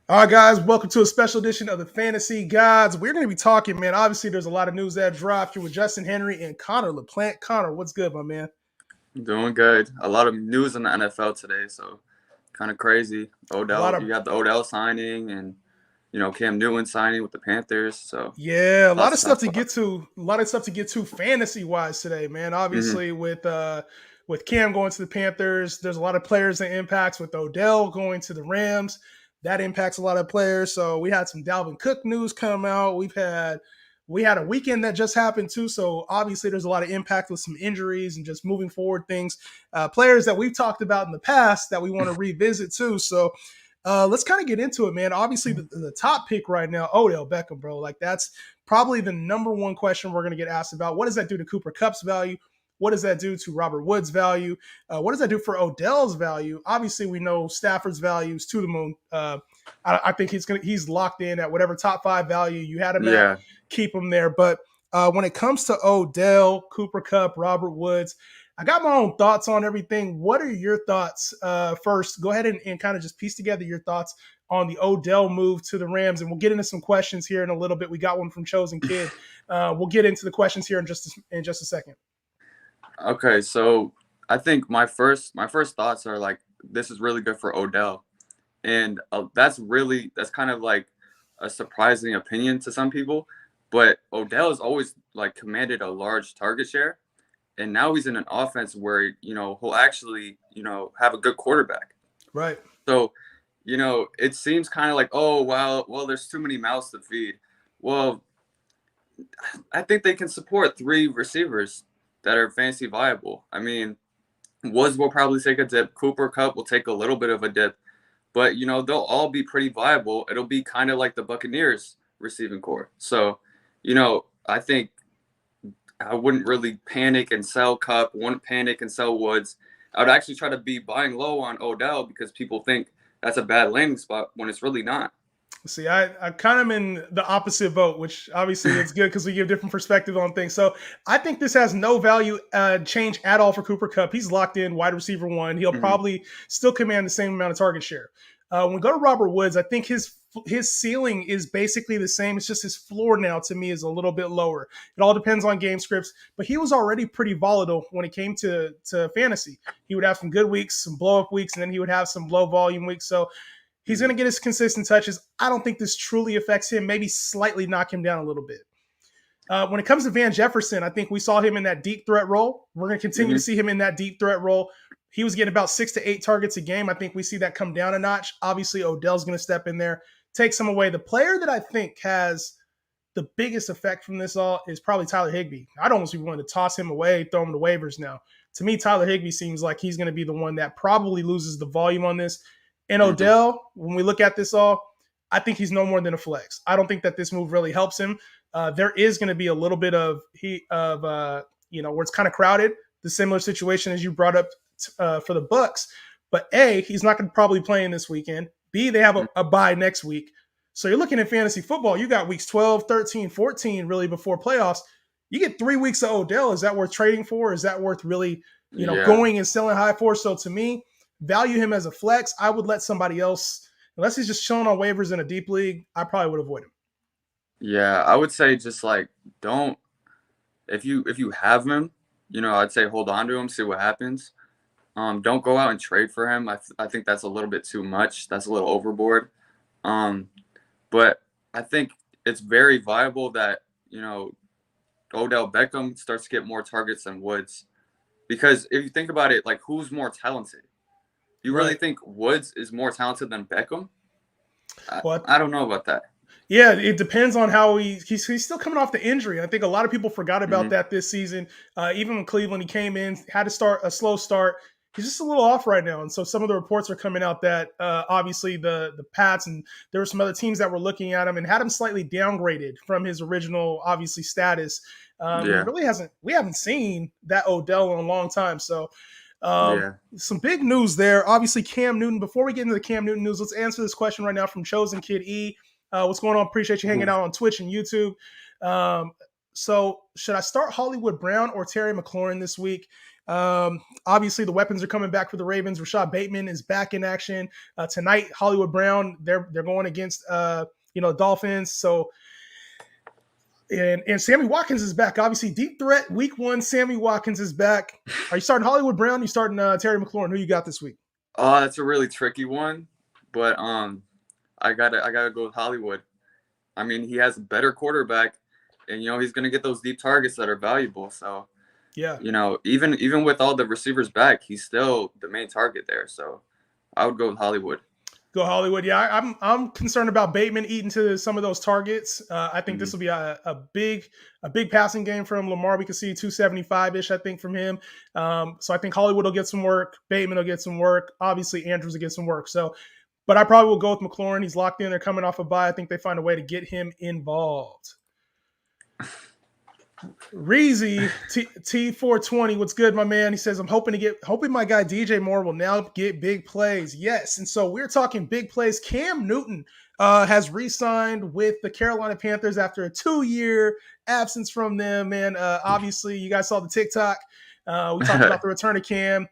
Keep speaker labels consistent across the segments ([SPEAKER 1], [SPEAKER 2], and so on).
[SPEAKER 1] All right, guys, welcome to a special edition of the Fantasy Gods. We're going to be talking, man. Obviously, there's a lot of news that dropped. You're with Justin Henry and Connor LaPlante. Connor, what's good, my man?
[SPEAKER 2] Doing good. A lot of news in the NFL today, so kind of crazy.
[SPEAKER 1] A lot
[SPEAKER 2] Odell,
[SPEAKER 1] of
[SPEAKER 2] you got the Odell signing, and Cam Newton signing with the Panthers. So
[SPEAKER 1] yeah, a lot
[SPEAKER 2] lots
[SPEAKER 1] of
[SPEAKER 2] to
[SPEAKER 1] stuff
[SPEAKER 2] talk
[SPEAKER 1] to
[SPEAKER 2] about.
[SPEAKER 1] get to. A lot of stuff to get to fantasy wise today, man.
[SPEAKER 2] hmm
[SPEAKER 1] Obviously, with Cam going to the Panthers, there's a lot of players that impacts. With Odell going to the Rams, that impacts a lot of players. So we had some Dalvin Cook news come out. We had a weekend that just happened too. So obviously, there's a lot of impact with some injuries and just moving forward things. Players that we've talked about in the past that we want to revisit too. So let's kind of get into it, man. Obviously, the top pick right now, Odell Beckham, bro. Like that's probably the number one question we're going to get asked about. What does that do to Cooper Kupp's value? What does that do to Robert Woods' value? What does that do for Odell's value? Obviously, we know Stafford's value is to the moon. I think he's locked in at whatever top five value you had him at.
[SPEAKER 2] Yeah.
[SPEAKER 1] Keep him there. But when it comes to Odell, Cooper Kupp, Robert Woods, I got my own thoughts on everything. What are your thoughts? First, go ahead and kind of just piece together your thoughts on the Odell move to the Rams, and we'll get into some questions here in a little bit. We got one from Chosen Kid. We'll get into the questions here in just a second.
[SPEAKER 2] Okay, so I think my first thoughts are like this is really good for Odell, and that's kind of like a surprising opinion to some people, but Odell has always like commanded a large target share. And now he's in an offense where he'll actually have a good quarterback.
[SPEAKER 1] Right.
[SPEAKER 2] So it seems kind of like, oh well, there's too many mouths to feed. Well, I think they can support three receivers that are fantasy viable. I mean, Woods will probably take a dip. Cooper Kupp will take a little bit of a dip, but they'll all be pretty viable. It'll be kind of like the Buccaneers receiving core. So I think I wouldn't really panic and sell Cup, wouldn't panic and sell Woods. I would actually try to be buying low on Odell because people think that's a bad landing spot when it's really not.
[SPEAKER 1] See, I kind of in the opposite boat, which obviously it's good because we give different perspective on things. So I think this has no value change at all for Cooper Kupp. He's locked in wide receiver one. He'll
[SPEAKER 2] hmm
[SPEAKER 1] probably still command the same amount of target share. When we go to Robert Woods, I think his ceiling is basically the same. It's just his floor now to me is a little bit lower. It all depends on game scripts, but he was already pretty volatile when it came to fantasy. He would have some good weeks, some blow up weeks, and then he would have some low volume weeks. So he's going to get his consistent touches. I don't think this truly affects him. Maybe slightly knock him down a little bit. When it comes to Van Jefferson, I think we saw him in that deep threat role. We're going to continue to
[SPEAKER 2] hmm
[SPEAKER 1] see him in that deep threat role. He was getting about 6 to 8 targets a game. I think we see that come down a notch. Obviously, Odell's going to step in there, take some away. The player that I think has the biggest effect from this all is probably Tyler Higbee. I'd almost be willing to toss him away, throw him to waivers now. To me, Tyler Higbee seems like he's going to be the one that probably loses the volume on this. And
[SPEAKER 2] hmm
[SPEAKER 1] Odell, when we look at this all, I think he's no more than a flex. I don't think that this move really helps him. There is going to be a little bit of where it's kind of crowded. The similar situation as you brought up for the Bucks, but A, he's not going to probably play in this weekend. B, they have a bye next week. So you're looking at fantasy football. You got weeks 12, 13, 14 really before playoffs. You get 3 weeks of Odell. Is that worth trading for? Is that worth really,
[SPEAKER 2] Yeah.
[SPEAKER 1] going and selling high for? So to me, value him as a flex. I would let somebody else, unless he's just chilling on waivers in a deep league, I probably would avoid him.
[SPEAKER 2] Yeah. I would say just like don't if you have him, I'd say hold on to him, see what happens. Don't go out and trade for him. I think that's a little bit too much. That's a little overboard. Um, but I think it's very viable that Odell Beckham starts to get more targets than Woods. Because if you think about it, like who's more talented? You really
[SPEAKER 1] Right.
[SPEAKER 2] think Woods is more talented than Beckham? I,
[SPEAKER 1] Well,
[SPEAKER 2] I don't know about that.
[SPEAKER 1] yeah, it depends on how he's still coming off the injury. I think a lot of people forgot about
[SPEAKER 2] hmm
[SPEAKER 1] that this season. Even when Cleveland, he came in, had to start a slow start. He's just a little off right now, and so some of the reports are coming out that obviously the Pats and there were some other teams that were looking at him and had him slightly downgraded from his original obviously status. He
[SPEAKER 2] Yeah,
[SPEAKER 1] really hasn't. We haven't seen that Odell in a long time. So
[SPEAKER 2] yeah.
[SPEAKER 1] some big news there. Obviously, Cam Newton. Before we get into the Cam Newton news, let's answer this question right now from Chosen Kid E. What's going on? Appreciate you hanging
[SPEAKER 2] Ooh.
[SPEAKER 1] out on Twitch and YouTube. Um, so, should I start Hollywood Brown or Terry McLaurin this week? Obviously, the weapons are coming back for the Ravens. Rashad Bateman is back in action tonight. Hollywood Brown, they're going against Dolphins. So and Sammy Watkins is back. Obviously, deep threat week 1. Sammy Watkins is back. Are you starting Hollywood Brown? You starting Terry McLaurin? Who you got this week?
[SPEAKER 2] Oh, that's a really tricky one, but I gotta go with Hollywood. I mean, he has a better quarterback, and he's gonna get those deep targets that are valuable. So
[SPEAKER 1] Yeah.
[SPEAKER 2] Even with all the receivers back, he's still the main target there. So I would go with Hollywood.
[SPEAKER 1] Go Hollywood. Yeah, I'm concerned about Bateman eating to some of those targets. I think this will be a big passing game from Lamar. We can see 275-ish, I think, from him. So I think Hollywood will get some work. Bateman will get some work. Obviously, Andrews will get some work. So, but I probably will go with McLaurin. He's locked in. They're coming off a bye. I think they find a way to get him involved. Reezy T420, what's good, my man? He says, I'm hoping my guy DJ Moore will now get big plays. Yes, and so we're talking big plays. Cam Newton has re-signed with the Carolina Panthers after a 2-year absence from them. Man, obviously, you guys saw the TikTok. We talked about the return of Cam.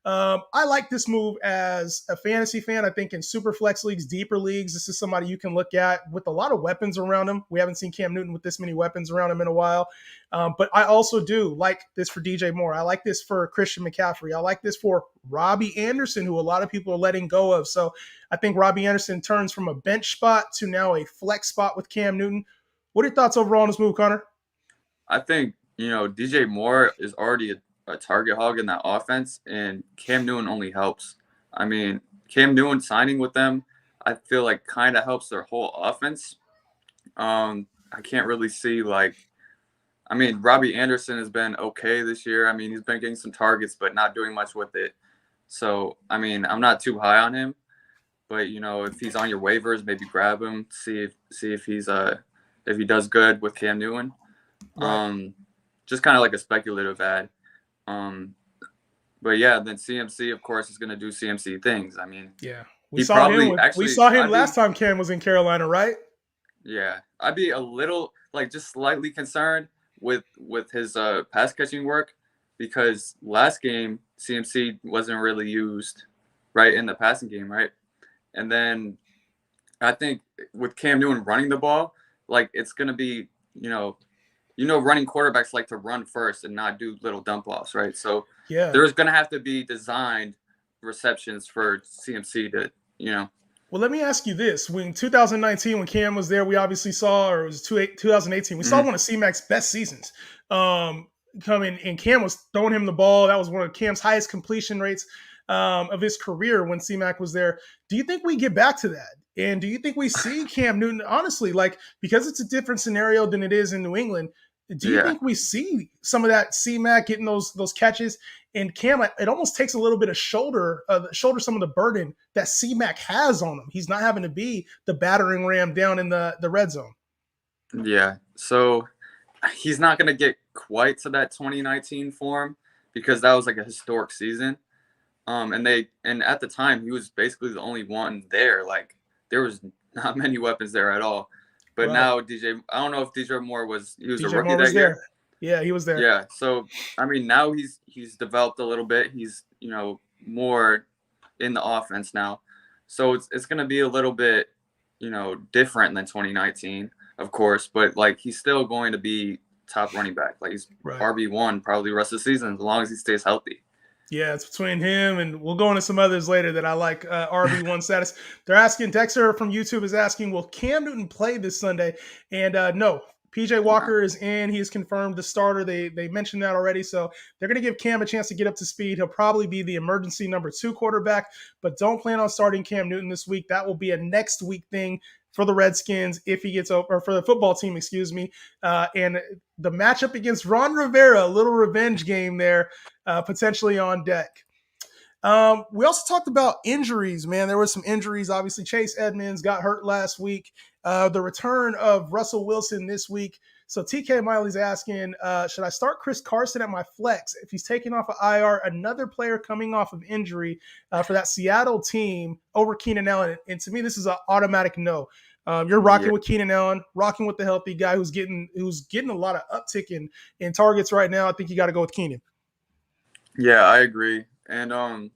[SPEAKER 1] I like this move as a fantasy fan. I think in super flex leagues, deeper leagues, this is somebody you can look at with a lot of weapons around him. We haven't seen Cam Newton with this many weapons around him in a while. But I also do like this for DJ Moore. I like this for Christian McCaffrey. I like this for Robbie Anderson, who a lot of people are letting go of. So I think Robbie Anderson turns from a bench spot to now a flex spot with Cam Newton. What are your thoughts overall on this move, Connor?
[SPEAKER 2] I think, DJ Moore is already a target hog in that offense, and Cam Newton only helps. I mean, Cam Newton signing with them, I feel like kind of helps their whole offense. I can't really see Robbie Anderson has been okay this year. I mean, he's been getting some targets, but not doing much with it. So, I mean, I'm not too high on him, but if he's on your waivers, maybe grab him, see if he's if he does good with Cam Newton.
[SPEAKER 1] Right.
[SPEAKER 2] Just kind of like a speculative ad. But yeah, then CMC, of course, is going to do CMC things. I mean,
[SPEAKER 1] yeah,
[SPEAKER 2] we saw him
[SPEAKER 1] last time Cam was in Carolina, right?
[SPEAKER 2] Yeah, I'd be a little just slightly concerned with his pass catching work, because last game CMC wasn't really used right in the passing game, right? And then I think with Cam Newton running the ball, it's going to be running quarterbacks like to run first and not do little dump offs, right? So
[SPEAKER 1] yeah,
[SPEAKER 2] there's going to have to be designed receptions for CMC to,
[SPEAKER 1] Well, let me ask you this. When 2019, when Cam was there, we obviously saw, or it was 2018, we saw one of C-Mac's best seasons coming, and Cam was throwing him the ball. That was one of Cam's highest completion rates of his career when C-Mac was there. Do you think we get back to that? And do you think we see Cam Newton, honestly, because it's a different scenario than it is in New England, do you think we see some of that C-Mac getting those catches? And Cam, it almost takes a little bit of shoulder some of the burden that C-Mac has on him. He's not having to be the battering ram down in the red zone.
[SPEAKER 2] Yeah, so he's not going to get quite to that 2019 form, because that was a historic season. And at the time, he was basically the only one there. There was not many weapons there at all. But now I don't know if DJ Moore was a rookie that year.
[SPEAKER 1] Yeah, he was there.
[SPEAKER 2] Yeah, so I mean, now he's developed a little bit. He's more in the offense now, so it's going to be a little bit different than 2019, of course. But he's still going to be top running back. He's RB1 probably the rest of the season, as long as he stays healthy.
[SPEAKER 1] Yeah, it's between him, and we'll go into some others later that I like RB1 status. They're asking, Dexter from YouTube is asking, will Cam Newton play this Sunday? And no, PJ Walker is in. He is confirmed the starter. They mentioned that already. So they're going to give Cam a chance to get up to speed. He'll probably be the emergency number 2 quarterback, but don't plan on starting Cam Newton this week. That will be a next week thing for the Redskins if he gets over, or for the football team, excuse me. And the matchup against Ron Rivera, a little revenge game there, potentially on deck. We also talked about injuries, man. There were some injuries. Obviously, Chase Edmonds got hurt last week. The return of Russell Wilson this week. So TK Miley's asking, should I start Chris Carson at my flex? If he's taken off of IR, another player coming off of injury for that Seattle team over Keenan Allen. And to me, this is an automatic no. You're rocking with Keenan Allen, rocking with the healthy guy who's getting a lot of uptick in targets right now. I think you got to go with Keenan.
[SPEAKER 2] Yeah, I agree. And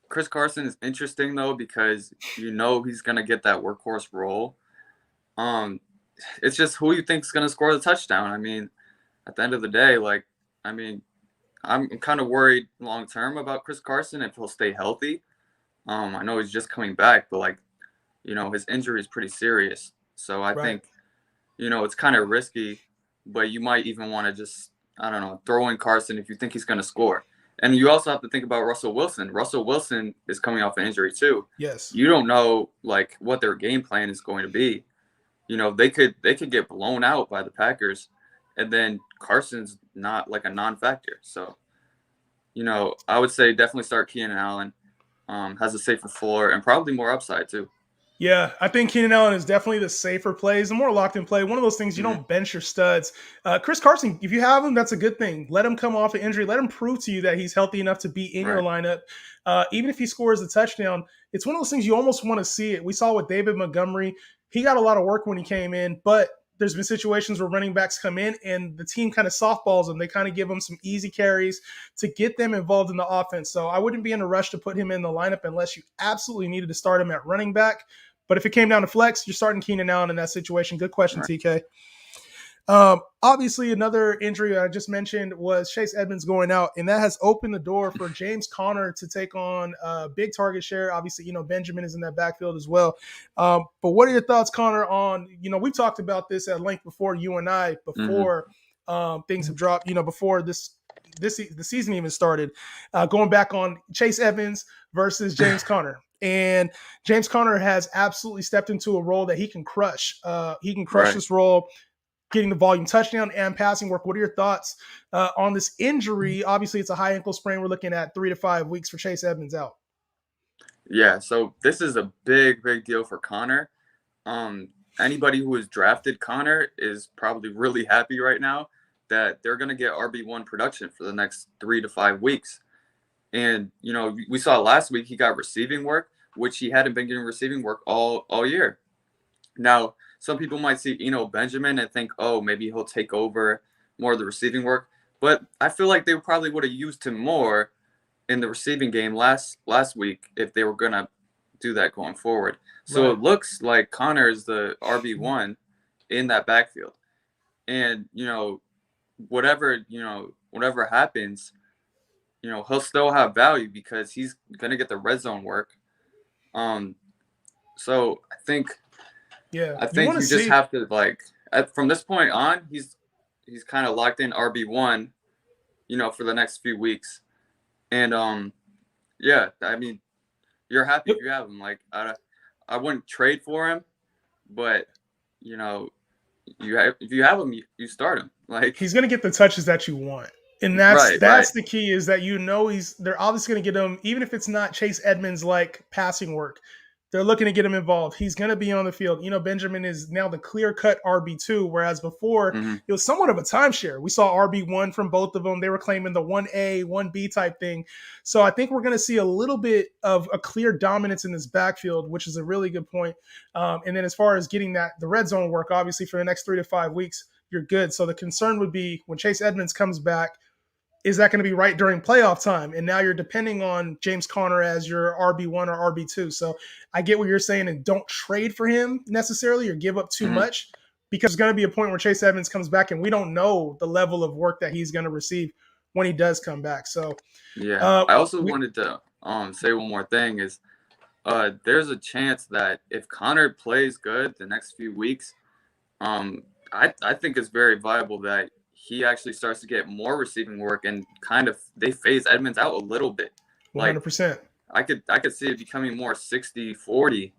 [SPEAKER 2] Chris Carson is interesting though because he's gonna get that workhorse role. Um, it's just who you think's gonna score the touchdown. I mean, at the end of the day, like, I mean, I'm kind of worried long term about Chris Carson if he'll stay healthy. I know he's just coming back, but like, his injury is pretty serious. So I
[SPEAKER 1] Right.
[SPEAKER 2] think, it's kind of risky, but you might even want to just, I don't know, throw in Carson if you think he's going to score. And you also have to think about Russell Wilson. Russell Wilson is coming off an injury too.
[SPEAKER 1] Yes.
[SPEAKER 2] You don't know like what their game plan is going to be. They could get blown out by the Packers, and then Carson's not like a non-factor. So, I would say definitely start Keenan Allen. Has a safer floor and probably more upside too.
[SPEAKER 1] Yeah, I think Keenan Allen is definitely the safer play. He's a more locked in play. One of those things you
[SPEAKER 2] Mm-hmm.
[SPEAKER 1] don't bench your studs. Chris Carson, if you have him, that's a good thing. Let him come off an injury. Let him prove to you that he's healthy enough to be in your
[SPEAKER 2] Right.
[SPEAKER 1] lineup. Even if he scores a touchdown, it's one of those things you almost want to see it. We saw with David Montgomery. He got a lot of work when he came in, but there's been situations where running backs come in and the team kind of softballs them. They kind of give them some easy carries to get them involved in the offense. So I wouldn't be in a rush to put him in the lineup unless you absolutely needed to start him at running back. But if it came down to flex, you're starting Keenan Allen in that situation. Good question,
[SPEAKER 2] Right.
[SPEAKER 1] TK. Obviously, another injury I just mentioned was Chase Edmonds going out, and that has opened the door for James Conner to take on a big target share. Obviously, Benjamin is in that backfield as well. But what are your thoughts, Connor, on, we've talked about this at length before, you and I, before things have dropped, before the season even started, going back on Chase Edmonds versus James Conner. And James Conner has absolutely stepped into a role that he can crush. He can crush
[SPEAKER 2] Right.
[SPEAKER 1] this role, getting the volume touchdown and passing work. What are your thoughts on this injury? Obviously, it's a high ankle sprain. We're looking at 3 to 5 weeks for Chase Edmonds out.
[SPEAKER 2] Yeah. So this is a big, big deal for Connor. Anybody who has drafted Connor is probably really happy right now that they're going to get RB1 production for the next 3 to 5 weeks. And, we saw last week he got receiving work, which he hadn't been getting receiving work all year. Now, some people might see Benjamin and think, oh, maybe he'll take over more of the receiving work. But I feel like they probably would have used him more in the receiving game last week if they were going to do that going forward. So
[SPEAKER 1] Right.
[SPEAKER 2] It looks like Connor is the RB1 in that backfield. And, whatever happens, he'll still have value because he's going to get the red zone work. So I think
[SPEAKER 1] Yeah.
[SPEAKER 2] I
[SPEAKER 1] You
[SPEAKER 2] think
[SPEAKER 1] want to
[SPEAKER 2] you just
[SPEAKER 1] see.
[SPEAKER 2] have to from this point on, he's kind of locked in RB1, for the next few weeks. And yeah, I mean, you're happy if you have him. Like I wouldn't trade for him, but if you have him, you start him. Like
[SPEAKER 1] He's going to get the touches that you want. And that's
[SPEAKER 2] right.
[SPEAKER 1] the key, is that they're obviously going to get him, even if it's not Chase Edmonds like passing work. They're looking to get him involved. He's going to be on the field. Benjamin is now the clear-cut RB2, whereas before
[SPEAKER 2] Mm-hmm.
[SPEAKER 1] it was somewhat of a timeshare. We saw RB1 from both of them. They were claiming the 1A, 1B type thing. So I think we're going to see a little bit of a clear dominance in this backfield, which is a really good point. And then as far as getting the red zone work, obviously for the next 3 to 5 weeks, you're good. So the concern would be when Chase Edmonds comes back, is that going to be right during playoff time? And now you're depending on James Conner as your RB1 or RB2. So I get what you're saying, and don't trade for him necessarily or give up too
[SPEAKER 2] Mm-hmm.
[SPEAKER 1] much, because there's going to be a point where Chase Edmonds comes back and we don't know the level of work that he's going to receive when he does come back. So
[SPEAKER 2] Yeah. I also wanted to say one more thing is there's a chance that if Connor plays good the next few weeks, I think it's very viable that he actually starts to get more receiving work and kind of they phase Edmonds out a little bit.
[SPEAKER 1] 100%.
[SPEAKER 2] I could see it becoming more 60-40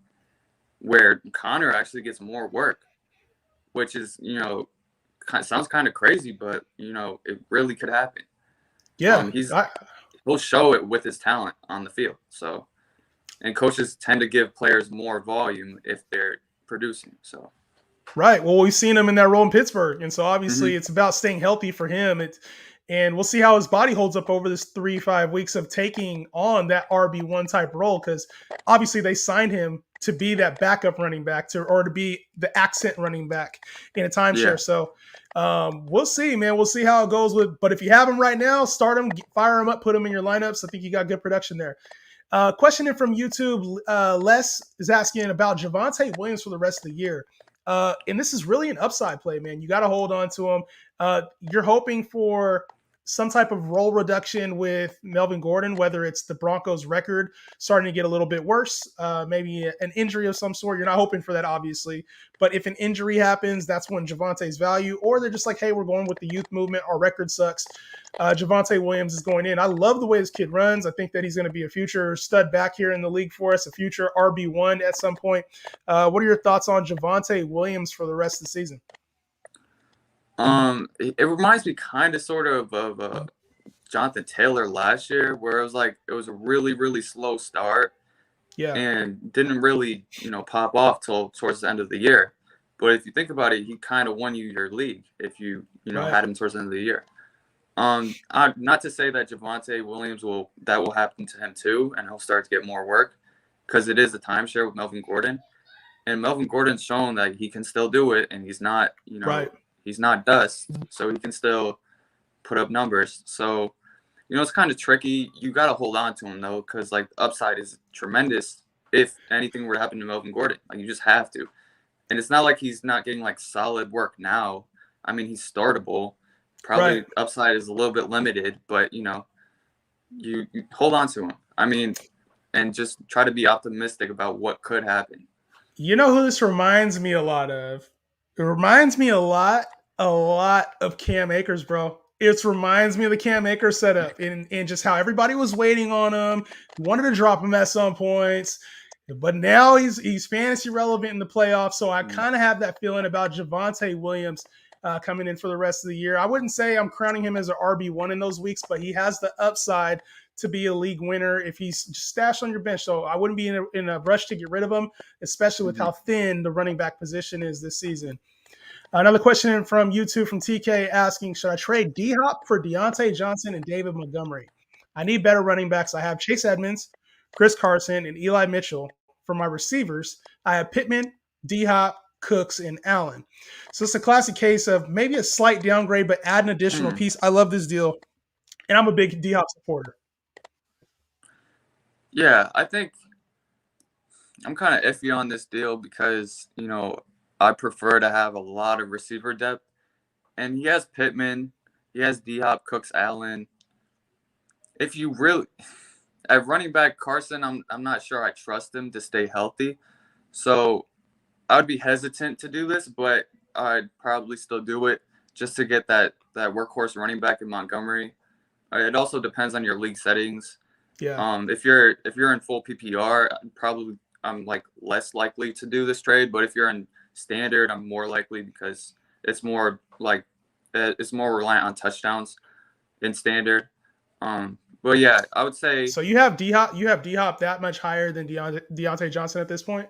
[SPEAKER 2] where Connor actually gets more work, which is, sounds kind of crazy, but, it really could happen.
[SPEAKER 1] Yeah.
[SPEAKER 2] He'll show it with his talent on the field. So, and coaches tend to give players more volume if they're producing. So,
[SPEAKER 1] right. Well, we've seen him in that role in Pittsburgh. And so obviously it's about staying healthy for him. And we'll see how his body holds up over this 3-5 weeks of taking on that RB1 type role, because obviously they signed him to be that backup running back or to be the accent running back in a timeshare.
[SPEAKER 2] Yeah.
[SPEAKER 1] So we'll see, man. We'll see how it goes but if you have him right now, start him, fire him up, put him in your lineups. I think you got good production there. Question in from YouTube, Les is asking about Javonte Williams for the rest of the year. And this is really an upside play, man. You got to hold on to him. You're hoping for some type of role reduction with Melvin Gordon, whether it's the Broncos record starting to get a little bit worse, maybe an injury of some sort. You're not hoping for that, obviously. But if an injury happens, that's when Javonte's value, or they're just like, hey, we're going with the youth movement. Our record sucks. Javonte Williams is going in. I love the way this kid runs. I think that he's going to be a future stud back here in the league for us, a future RB1 at some point. What are your thoughts on Javonte Williams for the rest of the season?
[SPEAKER 2] It reminds me kind of sort of Jonathan Taylor last year, where it was a really, really slow start.
[SPEAKER 1] Yeah.
[SPEAKER 2] And didn't really, pop off till towards the end of the year. But if you think about it, he kind of won you your league if you
[SPEAKER 1] Right.
[SPEAKER 2] had him towards the end of the year. Not to say that Javonte Williams will happen to him too, and he'll start to get more work, because it is a timeshare with Melvin Gordon, and Melvin Gordon's shown that he can still do it, and he's not,
[SPEAKER 1] Right.
[SPEAKER 2] he's not dust, so he can still put up numbers. So, it's kind of tricky. You got to hold on to him though, because the upside is tremendous. If anything were to happen to Melvin Gordon, you just have to. And it's not like he's not getting solid work now. I mean, he's startable. Probably
[SPEAKER 1] Right.
[SPEAKER 2] upside is a little bit limited, but you hold on to him. I mean, and just try to be optimistic about what could happen.
[SPEAKER 1] You know who this reminds me a lot of? It reminds me a lot of Cam Akers, bro. It reminds me of the Cam Akers setup and just how everybody was waiting on him, wanted to drop him at some points, but now he's fantasy relevant in the playoffs. So I kind of have that feeling about Javonte Williams coming in for the rest of the year. I wouldn't say I'm crowning him as an RB1 in those weeks, but he has the upside to be a league winner if he's just stashed on your bench. So I wouldn't be in a rush to get rid of him, especially with how thin the running back position is this season. Another question from YouTube from TK asking, should I trade D-Hop for Deontay Johnson and David Montgomery? I need better running backs. I have Chase Edmonds, Chris Carson, and Eli Mitchell. For my receivers, I have Pittman, D-Hop, Cooks, and Allen. So it's a classic case of maybe a slight downgrade, but add an additional piece. I love this deal, and I'm a big D-Hop supporter.
[SPEAKER 2] Yeah, I think I'm kind of iffy on this deal because, I prefer to have a lot of receiver depth. And he has Pittman, he has D-Hop, Cooks, Allen. If you really at running back Carson, I'm not sure I trust him to stay healthy. So I would be hesitant to do this, but I'd probably still do it just to get that workhorse running back in Montgomery. It also depends on your league settings.
[SPEAKER 1] Yeah.
[SPEAKER 2] If you're in full PPR, I'm less likely to do this trade. But if you're in standard, I'm more likely because it's more reliant on touchdowns in standard. But yeah, I would say.
[SPEAKER 1] So you have D-Hop that much higher than Deontay Johnson at this point?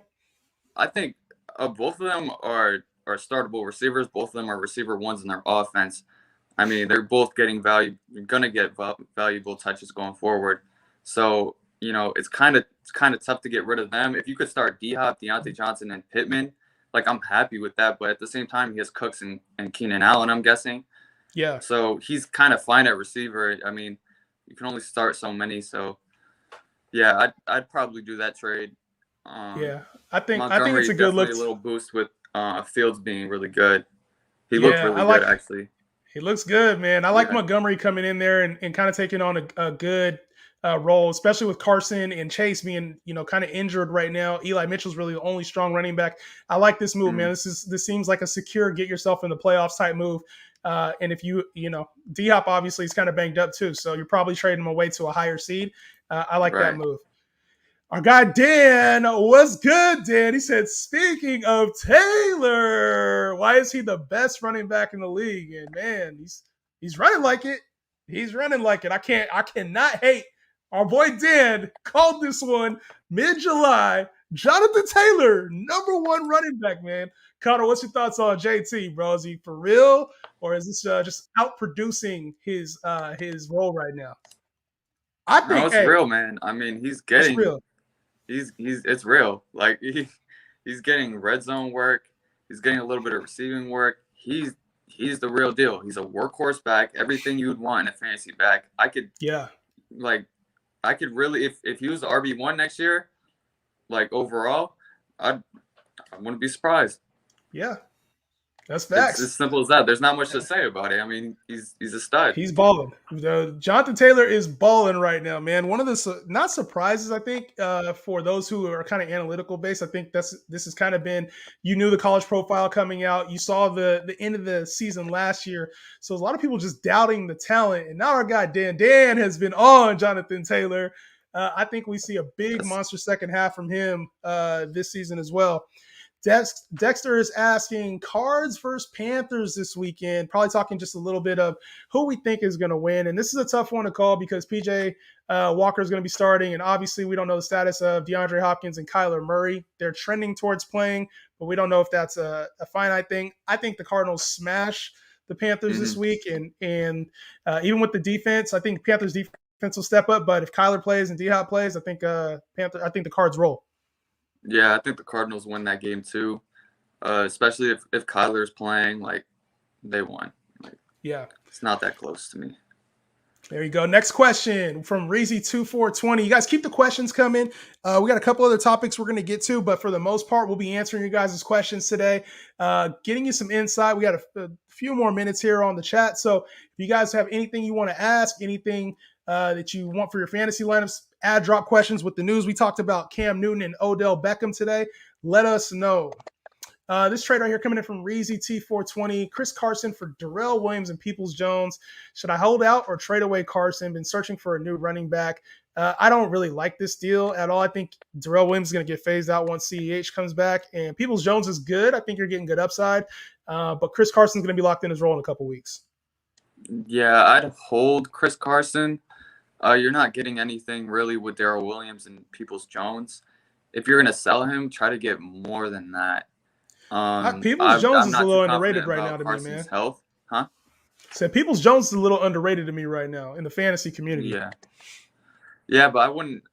[SPEAKER 2] I think both of them are startable receivers. Both of them are receiver ones in their offense. I mean, they're both getting value. You're gonna get valuable touches going forward. So it's kind of tough to get rid of them. If you could start D-Hop, Deontay Johnson, and Pittman, I'm happy with that. But at the same time, he has Cooks and Keenan Allen, I'm guessing.
[SPEAKER 1] Yeah.
[SPEAKER 2] So he's kind of fine at receiver. I mean, you can only start so many. So yeah, I'd probably do that trade.
[SPEAKER 1] Yeah, I think
[SPEAKER 2] Montgomery
[SPEAKER 1] it's a good look.
[SPEAKER 2] A little boost with Fields being really good. He looked really good, actually.
[SPEAKER 1] He looks good, man. I like Montgomery coming in there and kind of taking on a good role, especially with Carson and Chase being, kind of injured right now. Eli Mitchell's really the only strong running back. I like this move, man. This seems like a secure get yourself in the playoffs type move. And if D-Hop obviously is kind of banged up too, so you're probably trading him away to a higher seed. I like that move. Our guy Dan, what's good, Dan? He said, speaking of Taylor, why is he the best running back in the league? And man, he's running like it. He's running like it. I cannot hate. Our boy Dan called this one mid-July. Jonathan Taylor, number one running back, man. Connor, what's your thoughts on JT, bro? Is he for real, or is this just outproducing his role right now?
[SPEAKER 2] I think it's real, man. I mean, he's getting it's real. Like he's getting red zone work. He's getting a little bit of receiving work. He's the real deal. He's a workhorse back. Everything you would want in a fantasy back.
[SPEAKER 1] Yeah.
[SPEAKER 2] I could really, if he was the RB1 next year, like overall, I wouldn't be surprised.
[SPEAKER 1] Yeah. That's
[SPEAKER 2] It's
[SPEAKER 1] facts.
[SPEAKER 2] as simple as that. There's not much to say about it. I mean, he's a stud.
[SPEAKER 1] He's balling. Jonathan Taylor is balling right now, man. One of the not surprises, I think, for those who are kind of analytical based. I think this has kind of been, you knew the college profile coming out. You saw the end of the season last year. So a lot of people just doubting the talent. And now our guy Dan has been on Jonathan Taylor. I think we see a big monster second half from him this season as well. Dexter is asking Cards versus Panthers this weekend, probably talking just a little bit of who we think is going to win. And this is a tough one to call because PJ Walker is going to be starting. And obviously we don't know the status of DeAndre Hopkins and Kyler Murray. They're trending towards playing, but we don't know if that's a finite thing. I think the Cardinals smash the Panthers this week. And even with the defense, I think Panthers defense will step up. But if Kyler plays and D-Hop plays, I think the Cards roll.
[SPEAKER 2] Yeah, I think the Cardinals win that game too, especially if Kyler's playing. Like, they won. Like,
[SPEAKER 1] yeah,
[SPEAKER 2] it's not that close to me.
[SPEAKER 1] There you go. Next question from Reezy2420. You guys keep the questions coming. We got a couple other topics we're going to get to, but for the most part, we'll be answering you guys' questions today, getting you some insight. We got a few more minutes here on the chat. So if you guys have anything you want to ask, anything that you want for your fantasy lineups, add drop questions with the news. We talked about Cam Newton and Odell Beckham today. Let us know. This trade right here coming in from Reezy T420. Chris Carson for Darrell Williams and Peoples-Jones. Should I hold out or trade away Carson? Been searching for a new running back. I don't really like this deal at all. I think Darrell Williams is going to get phased out once CEH comes back. And Peoples-Jones is good. I think you're getting good upside. But Chris Carson's going to be locked in his role in a couple weeks.
[SPEAKER 2] Yeah, I'd hold Chris Carson. You're not getting anything really with Darrell Williams and Peoples-Jones. If you're going to sell him, try to get more than that.
[SPEAKER 1] Peoples-Jones is a little underrated right now to
[SPEAKER 2] Carson's
[SPEAKER 1] me, man.
[SPEAKER 2] Health, huh?
[SPEAKER 1] Said Peoples-Jones is a little underrated to me right now in the fantasy community.
[SPEAKER 2] Yeah, but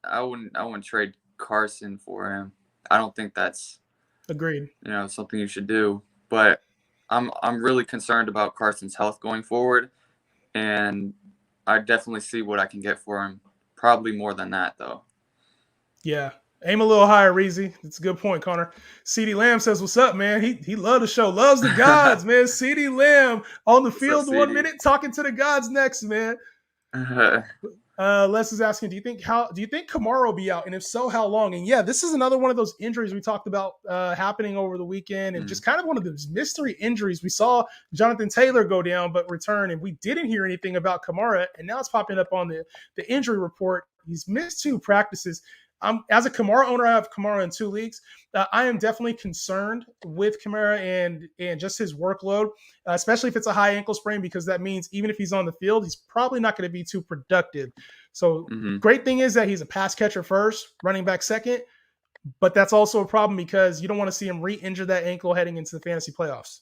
[SPEAKER 2] I wouldn't trade Carson for him. I don't think that's
[SPEAKER 1] agreed.
[SPEAKER 2] Something you should do. But I'm really concerned about Carson's health going forward, and I definitely see what I can get for him. Probably more than that, though.
[SPEAKER 1] Yeah. Aim a little higher, Reezy. That's a good point, Connor. CeeDee Lamb says, what's up, man? He loved the show. Loves the gods, man. CeeDee Lamb on the field 1 minute, talking to the gods next, man. Les is asking, do you think Kamara will be out? And if so, how long? And yeah, this is another one of those injuries we talked about happening over the weekend, and just kind of one of those mystery injuries. We saw Jonathan Taylor go down but return, and we didn't hear anything about Kamara, and now it's popping up on the injury report. He's missed 2 practices. As a Kamara owner, I have Kamara in 2 leagues. I am definitely concerned with Kamara and just his workload, especially if it's a high ankle sprain, because that means even if he's on the field, he's probably not going to be too productive. So great thing is that he's a pass catcher first, running back second, but that's also a problem because you don't want to see him re-injure that ankle heading into the fantasy playoffs.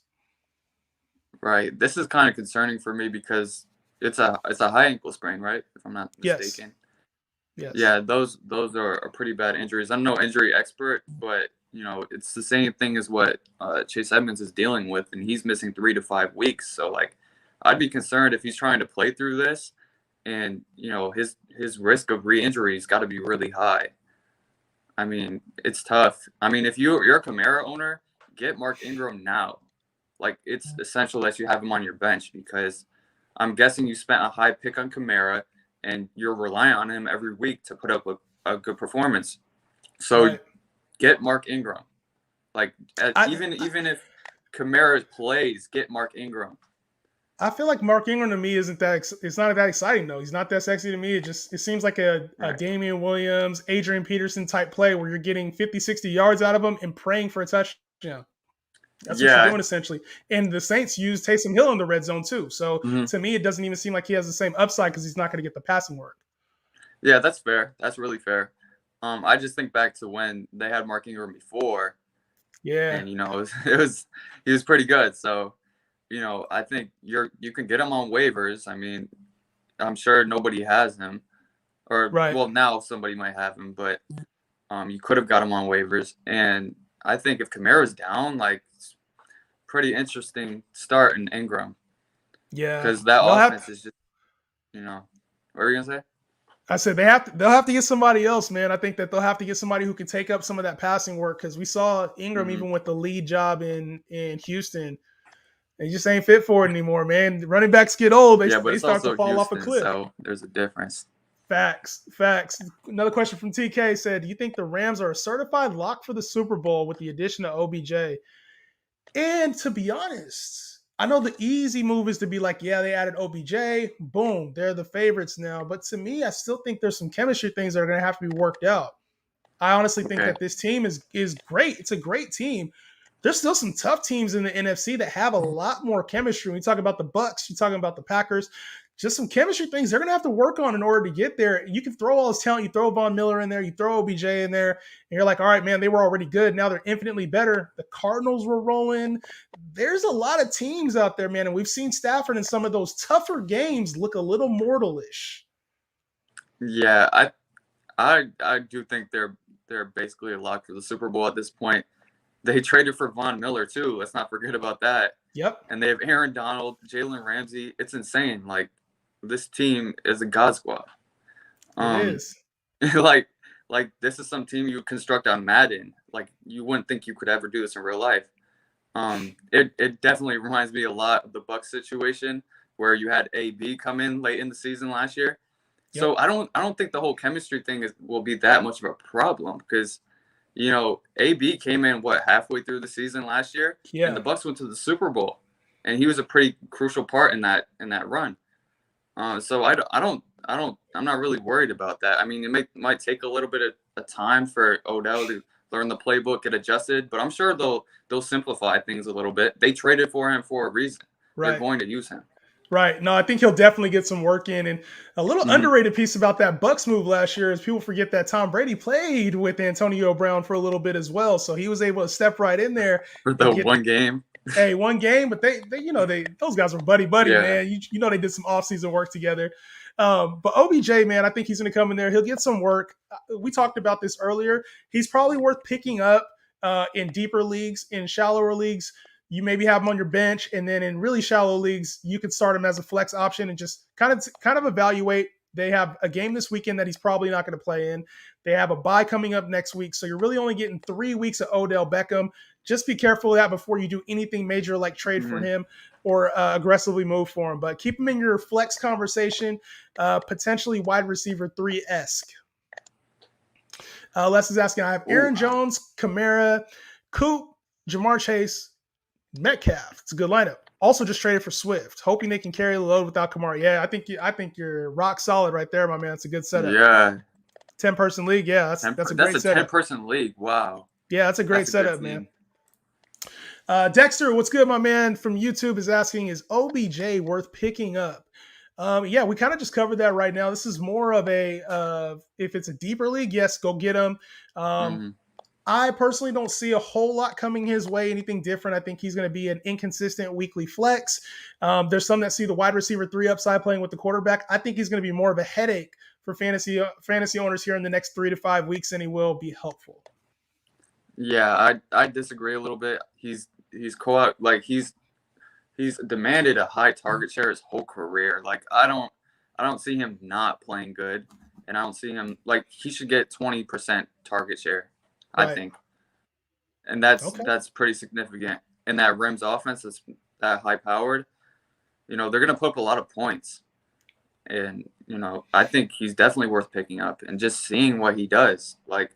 [SPEAKER 2] Right. This is kind of concerning for me because it's a high ankle sprain, right? If I'm not mistaken.
[SPEAKER 1] Yes.
[SPEAKER 2] Yeah, those are pretty bad injuries. I'm no injury expert, but it's the same thing as what Chase Edmonds is dealing with, and he's missing 3 to 5 weeks. So like, I'd be concerned if he's trying to play through this, and his risk of re-injury has got to be really high. I mean, it's tough. I mean, if you're a Kamara owner, get Mark Ingram now. Like, it's essential that you have him on your bench because I'm guessing you spent a high pick on Kamara, and you're relying on him every week to put up a good performance. So get Mark Ingram. Like, even if Kamara plays, get Mark Ingram.
[SPEAKER 1] I feel like Mark Ingram to me it's not that exciting though. He's not that sexy to me. It seems like a Damian Williams, Adrian Peterson type play where you're getting 50, 60 yards out of him and praying for a touchdown. That's what you're doing essentially. And the Saints use Taysom Hill in the red zone too. So to me, it doesn't even seem like he has the same upside because he's not going to get the passing work.
[SPEAKER 2] Yeah, that's fair. That's really fair. I just think back to when they had Mark Ingram before.
[SPEAKER 1] Yeah.
[SPEAKER 2] And he was pretty good. So, I think you can get him on waivers. I mean, I'm sure nobody has him, or well, now somebody might have him, but You could have got him on waivers, and I think if Kamara's down, like, it's pretty interesting start in Ingram
[SPEAKER 1] Yeah,
[SPEAKER 2] because that
[SPEAKER 1] they'll
[SPEAKER 2] offense
[SPEAKER 1] have.
[SPEAKER 2] is just, what were you gonna say?
[SPEAKER 1] I said they'll have to get somebody else, man. I think that they'll have to get somebody who can take up some of that passing work because we saw Ingram
[SPEAKER 2] Hmm.
[SPEAKER 1] even with the lead job in Houston. He just ain't fit for it anymore, man. Running backs get old;
[SPEAKER 2] Yeah, but
[SPEAKER 1] they
[SPEAKER 2] it's
[SPEAKER 1] start to
[SPEAKER 2] also
[SPEAKER 1] fall off a
[SPEAKER 2] Houston,
[SPEAKER 1] cliff.
[SPEAKER 2] so there's a difference.
[SPEAKER 1] Facts, facts. Another question from TK said, "Do you think the Rams are a certified lock for the Super Bowl with the addition of OBJ?" And to be honest, I know the easy move is to be like, yeah, they added OBJ, boom, they're the favorites now. But to me, I still think there's some chemistry things that are going to have to be worked out. I honestly think
[SPEAKER 2] Okay.
[SPEAKER 1] that this team is great. It's a great team. There's still some tough teams in the NFC that have a lot more chemistry. When you talk about the Bucks, you're talking about the Packers, just some chemistry things they're going to have to work on in order to get there. You can throw all this talent. You throw Von Miller in there. You throw OBJ in there. And you're like, all right, man, they were already good. Now they're infinitely better. The Cardinals were rolling. There's a lot of teams out there, man. And we've seen Stafford in some of those tougher games look a little mortalish.
[SPEAKER 2] Yeah, I do think they're basically a lock for the Super Bowl at this point. They traded for Von Miller too. Let's not forget about that.
[SPEAKER 1] Yep.
[SPEAKER 2] And they have Aaron Donald, Jalen Ramsey. It's insane. Like, this team is a god squad.
[SPEAKER 1] It
[SPEAKER 2] Um,
[SPEAKER 1] is.
[SPEAKER 2] like this is some team you construct on Madden. Like, you wouldn't think you could ever do this in real life. It definitely reminds me a lot of the Bucks situation where you had AB come in late in the season last year.
[SPEAKER 1] Yep.
[SPEAKER 2] So I don't think the whole chemistry thing will be that much of a problem because, AB came in halfway through the season last year, and the
[SPEAKER 1] Yeah.
[SPEAKER 2] Bucks went to the Super Bowl, and he was a pretty crucial part in that run. So I'm not really worried about that. I mean, it might take a little bit of time for Odell to learn the playbook, get adjusted, but I'm sure they'll simplify things a little bit. They traded for him for a reason. They're
[SPEAKER 1] Right.
[SPEAKER 2] going to use him.
[SPEAKER 1] Right. No, I think he'll definitely get some work in. And a little
[SPEAKER 2] Mm-hmm.
[SPEAKER 1] underrated piece about that Bucks move last year is people forget that Tom Brady played with Antonio Brown for a little bit as well. So he was able to step right in there
[SPEAKER 2] For
[SPEAKER 1] and
[SPEAKER 2] the
[SPEAKER 1] get
[SPEAKER 2] one game.
[SPEAKER 1] one game, but they those guys were buddy,
[SPEAKER 2] Yeah.
[SPEAKER 1] man. They did some offseason work together. But OBJ, man, I think he's going to come in there. He'll get some work. We talked about this earlier. He's probably worth picking up in deeper leagues, in shallower leagues. You maybe have him on your bench, and then in really shallow leagues, you could start him as a flex option and just kind of evaluate. They have a game this weekend that he's probably not going to play in. They have a bye coming up next week, so you're really only getting 3 weeks of Odell Beckham. Just be careful of that before you do anything major like trade for
[SPEAKER 2] Mm-hmm.
[SPEAKER 1] him or aggressively move for him. But keep him in your flex conversation, potentially wide receiver 3-esque. Les is asking, I have Aaron Jones, Kamara, Coop, Jamar Chase, Metcalf. It's a good lineup. Also just traded for Swift, hoping they can carry the load without Kamara. Yeah, I think you're rock solid right there, my man. It's a good setup.
[SPEAKER 2] Yeah.
[SPEAKER 1] 10-person league. Yeah, that's a great setup.
[SPEAKER 2] 10-person league. Wow.
[SPEAKER 1] Yeah, that's a great setup, man. Dexter, what's good, my man, from YouTube is asking, is OBJ worth picking up? Yeah, we kind of just covered that right now. This is more of a if it's a deeper league, yes, go get him. I personally don't see a whole lot coming his way, anything different. I think he's going to be an inconsistent weekly flex. There's some that see the wide receiver 3 upside playing with the quarterback. I think he's going to be more of a headache for fantasy owners here in the next 3 to 5 weeks than he will be helpful.
[SPEAKER 2] Yeah, I disagree a little bit. He's demanded a high target share his whole career. Like, I don't see him not playing good, and I don't see him, like, he should get 20% target share, I think. And that's pretty significant. And that Rams offense that's that high powered, they're going to put up a lot of points. And, I think he's definitely worth picking up and just seeing what he does. Like,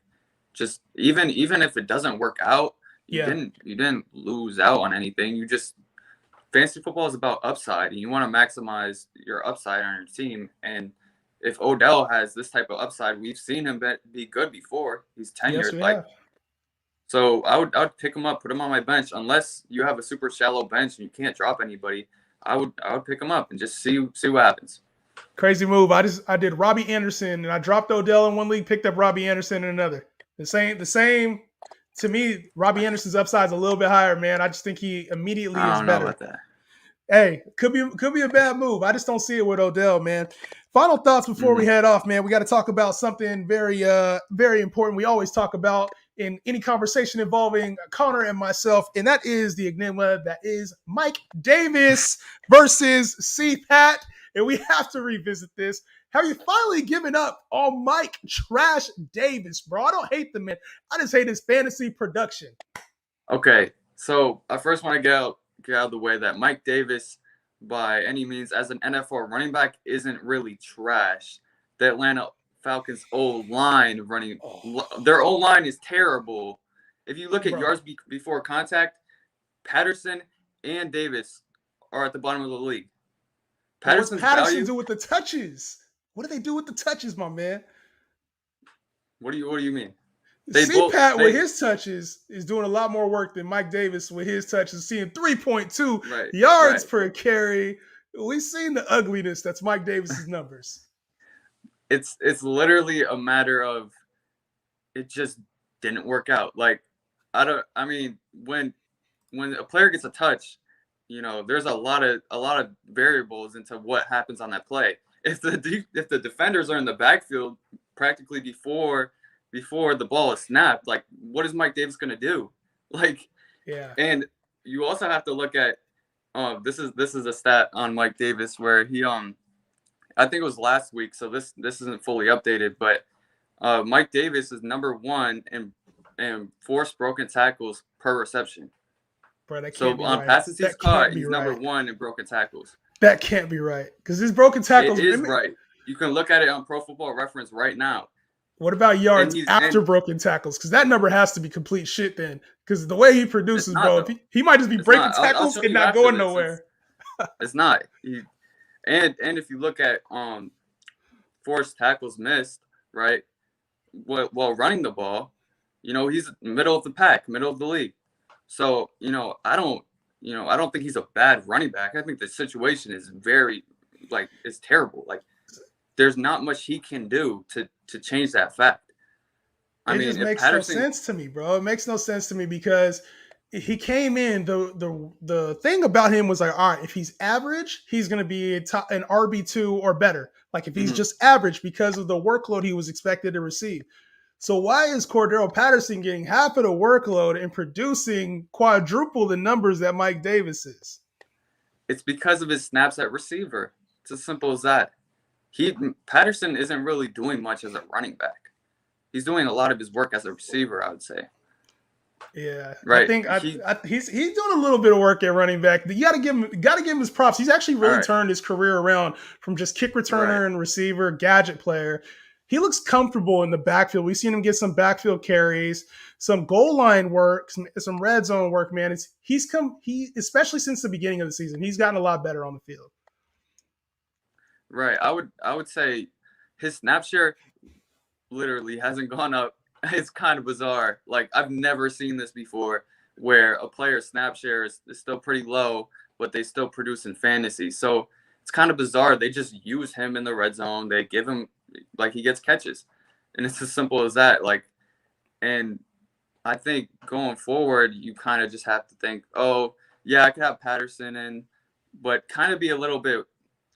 [SPEAKER 2] just even if it doesn't work out, you didn't lose out on anything. Fantasy football is about upside, and you want to maximize your upside on your team. And if Odell has this type of upside, we've seen him be good before. He's tenured.
[SPEAKER 1] Yes,
[SPEAKER 2] so I would pick him up, put him on my bench, unless you have a super shallow bench and you can't drop anybody. I would pick him up and just see what happens.
[SPEAKER 1] Crazy move. I did Robbie Anderson, and I dropped Odell in one league, picked up Robbie Anderson in another. The same. To me, Robbie Anderson's upside is a little bit higher, man. I just think he immediately is better.
[SPEAKER 2] I don't know about that.
[SPEAKER 1] Hey, could be a bad move. I just don't see it with Odell, man. Final thoughts before we head off, man. We got to talk about something very important. We always talk about in any conversation involving Connor and myself, and that is the enigma that is Mike Davis versus C Pat. And we have to revisit this. Have you finally given up on Mike Trash Davis, bro? I don't hate the man. I just hate his fantasy production.
[SPEAKER 2] Okay, so I first want to get out of the way that Mike Davis, by any means, as an NFL running back, isn't really trash. The Atlanta Falcons' O-line their O-line is terrible. If you look at yards before contact, Patterson and Davis are at the bottom of the league.
[SPEAKER 1] What's Patterson do with the touches? What do they do with the touches, my man?
[SPEAKER 2] What do you mean?
[SPEAKER 1] C-Pat with his touches is doing a lot more work than Mike Davis with his touches, seeing 3.2 yards per carry. We've seen the ugliness that's Mike Davis's numbers.
[SPEAKER 2] It's literally a matter of it just didn't work out. Like I mean when a player gets a touch, you know, there's a lot of variables into what happens on that play. If the defenders are in the backfield practically before the ball is snapped, like what is Mike Davis going to do? Like,
[SPEAKER 1] yeah.
[SPEAKER 2] And you also have to look at this is a stat on Mike Davis where he I think it was last week, so this isn't fully updated, but Mike Davis is number 1 in forced broken tackles per reception.
[SPEAKER 1] Bro, that
[SPEAKER 2] can't
[SPEAKER 1] be
[SPEAKER 2] on
[SPEAKER 1] right.
[SPEAKER 2] passes he's caught, he's number 1 in broken tackles.
[SPEAKER 1] That can't be right because his broken tackles.
[SPEAKER 2] It is right. You can look at it on Pro Football Reference right now.
[SPEAKER 1] What about yards after broken tackles? Because that number has to be complete shit then. Because the way he produces, bro, he might just be breaking tackles and not going nowhere.
[SPEAKER 2] It's not. And if you look at forced tackles missed, right, while running the ball, you know, he's middle of the pack, middle of the league. So, I don't think he's a bad running back. I think the situation is it's terrible. Like, there's not much he can do to change that fact.
[SPEAKER 1] It just makes no sense to me, bro. It makes no sense to me because he came in. The thing about him was like, all right, if he's average, he's going to be an RB2 or better. Like if he's just average because of the workload he was expected to receive. So why is Cordero Patterson getting half of the workload and producing quadruple the numbers that Mike Davis is?
[SPEAKER 2] It's because of his snaps at receiver. It's as simple as that. Patterson isn't really doing much as a running back. He's doing a lot of his work as a receiver, I would say.
[SPEAKER 1] Yeah,
[SPEAKER 2] right.
[SPEAKER 1] I think he's doing a little bit of work at running back. You got to give him his props. He's actually really turned his career around from just kick returner and receiver, gadget player. He looks comfortable in the backfield. We've seen him get some backfield carries, some goal line work, some red zone work. Man, he especially since the beginning of the season, he's gotten a lot better on the field.
[SPEAKER 2] Right. I would say his snap share literally hasn't gone up. It's kind of bizarre. Like, I've never seen this before where a player's snap share is still pretty low, but they still produce in fantasy. So it's kind of bizarre. They just use him in the red zone. They give him, like, he gets catches. And it's as simple as that. Like, and I think going forward, you kind of just have to think, oh, yeah, I could have Patterson in, but kind of be a little bit,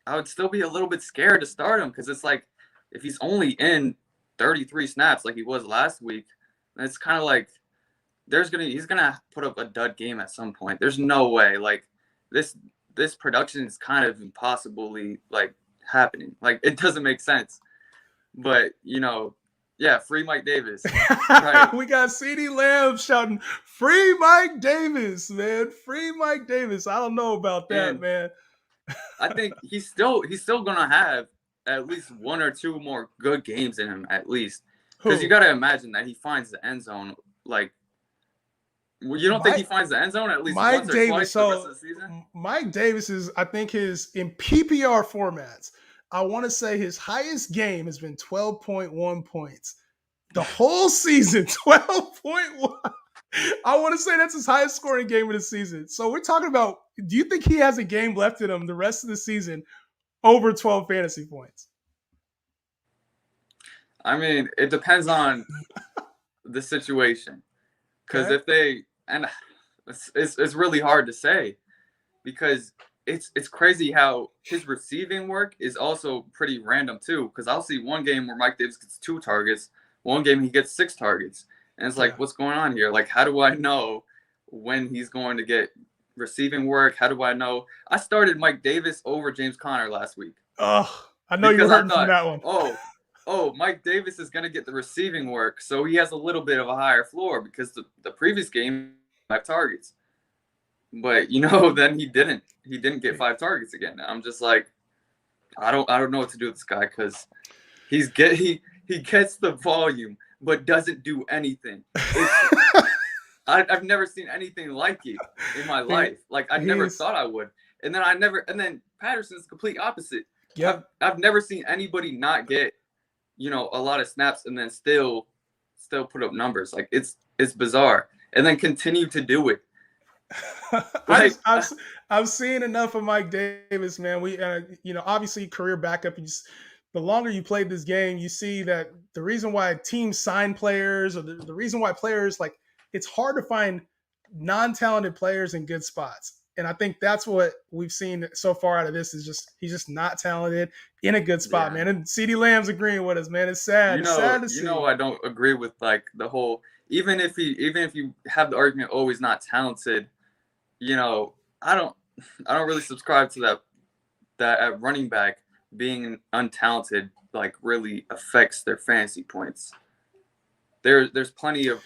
[SPEAKER 2] I would still be a little bit scared to start him because it's like, if he's only in 33 snaps like he was last week, it's kind of like he's gonna put up a dud game at some point. There's no way. Like, this production is kind of impossibly like happening. Like, it doesn't make sense. But yeah, free Mike Davis.
[SPEAKER 1] Right. We got CeeDee Lamb shouting, "Free Mike Davis, man! Free Mike Davis." I don't know about that, man.
[SPEAKER 2] I think he's still gonna have at least one or two more good games in him, at least, because you got to imagine that he finds the end zone. Like, you don't think he finds the end zone at least once or twice the rest of the season?
[SPEAKER 1] Mike Davis is, I think, in PPR formats, I want to say his highest game has been 12.1 points. The whole season, 12.1. I want to say that's his highest scoring game of the season. So we're talking about, do you think he has a game left in him the rest of the season over 12 fantasy points?
[SPEAKER 2] I mean, it depends on the situation. Because if they, and it's really hard to say, because it's crazy how his receiving work is also pretty random too. Because I'll see one game where Mike Davis gets 2 targets, one game he gets 6 targets, and it's like, what's going on here? Like, how do I know when he's going to get receiving work? How do I know? I started Mike Davis over James Conner last week.
[SPEAKER 1] Oh, I know you were hurting from that one.
[SPEAKER 2] Mike Davis is going to get the receiving work, so he has a little bit of a higher floor because the previous game 5 targets. But then he didn't. He didn't get 5 targets again. I'm just like, I don't know what to do with this guy because he gets the volume but doesn't do anything. I've never seen anything like it in my life. Like I never thought I would. And then Patterson's the complete opposite.
[SPEAKER 1] Yeah.
[SPEAKER 2] I've never seen anybody not get, a lot of snaps and then still put up numbers. Like it's bizarre. And then continue to do it.
[SPEAKER 1] I've seen enough of Mike Davis, man. We, obviously career backup. The longer you played this game, you see that the reason why teams sign players, or the reason why players, like, it's hard to find non-talented players in good spots. And I think that's what we've seen so far out of this is he's just not talented in a good spot, man. And CeeDee Lamb's agreeing with us, man. It's sad. It's sad to see.
[SPEAKER 2] I don't agree with like the whole. Even if you have the argument, oh, he's not talented. I don't really subscribe to that at running back being untalented like really affects their fantasy points. There's plenty of.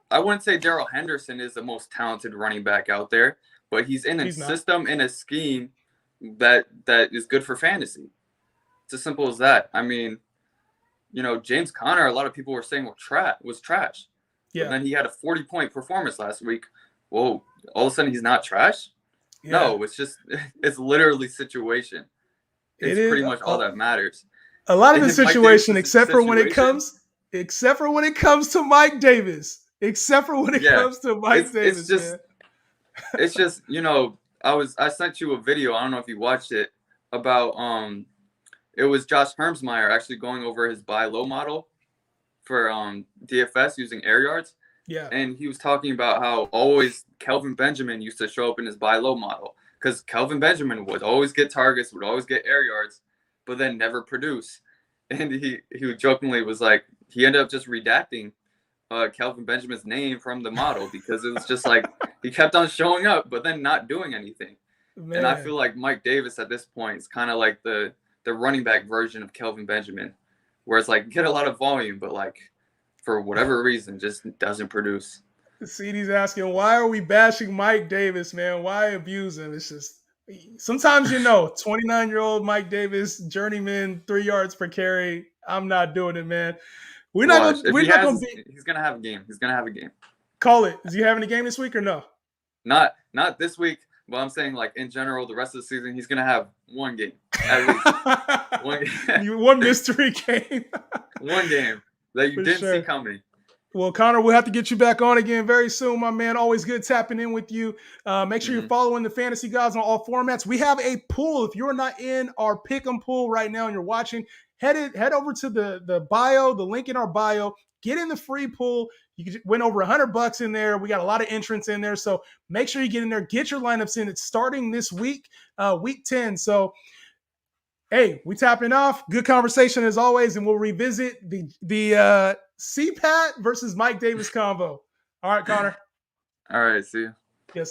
[SPEAKER 2] I wouldn't say Darrell Henderson is the most talented running back out there, but he's in a system, in a scheme that is good for fantasy. It's as simple as that. I mean, James Conner, a lot of people were saying was trash.
[SPEAKER 1] Yeah.
[SPEAKER 2] But then he had a 40-point performance last week. Whoa, all of a sudden he's not trash? Yeah. No, it's literally situation. It's pretty much all that matters.
[SPEAKER 1] A lot of the situation, except for when it comes to Mike Davis. Except for when it comes to Mike Davis, man.
[SPEAKER 2] It's just, I sent you a video, I don't know if you watched it, about it was Josh Hermsmeyer actually going over his buy low model for DFS using air yards.
[SPEAKER 1] Yeah.
[SPEAKER 2] And he was talking about how always Kelvin Benjamin used to show up in his buy low model because Kelvin Benjamin would always get targets, would always get air yards, but then never produce. And he jokingly was like, he ended up just redacting Kelvin Benjamin's name from the model because it was just like he kept on showing up but then not doing anything. Man. And I feel like Mike Davis at this point is kind of like the running back version of Kelvin Benjamin, where it's like get a lot of volume but like for whatever reason just doesn't produce.
[SPEAKER 1] CD's asking, why are we bashing Mike Davis, man? Why abuse him? It's just sometimes 29-year-old Mike Davis, journeyman, 3 yards per carry. I'm not doing it, man. He's gonna
[SPEAKER 2] have a game. He's gonna have a game.
[SPEAKER 1] Call it. Is he having a game this week or no?
[SPEAKER 2] Not this week, but I'm saying like in general, the rest of the season, he's gonna have one game at least.
[SPEAKER 1] One mystery game.
[SPEAKER 2] One game that you didn't see coming.
[SPEAKER 1] Well, Connor, we'll have to get you back on again very soon, my man. Always good tapping in with you. Make sure you're following the Fantasy Gawds on all formats. We have a pool. If you're not in our Pick'em pool right now and you're watching, head over to the bio, the link in our bio. Get in the free pool. You can win over $100 in there. We got a lot of entrants in there, so make sure you get in there. Get your lineups in. It's starting this week, week 10. So, hey, we tapping off. Good conversation as always, and we'll revisit the CPAT versus Mike Davis combo. All right, Connor.
[SPEAKER 2] All right, see you.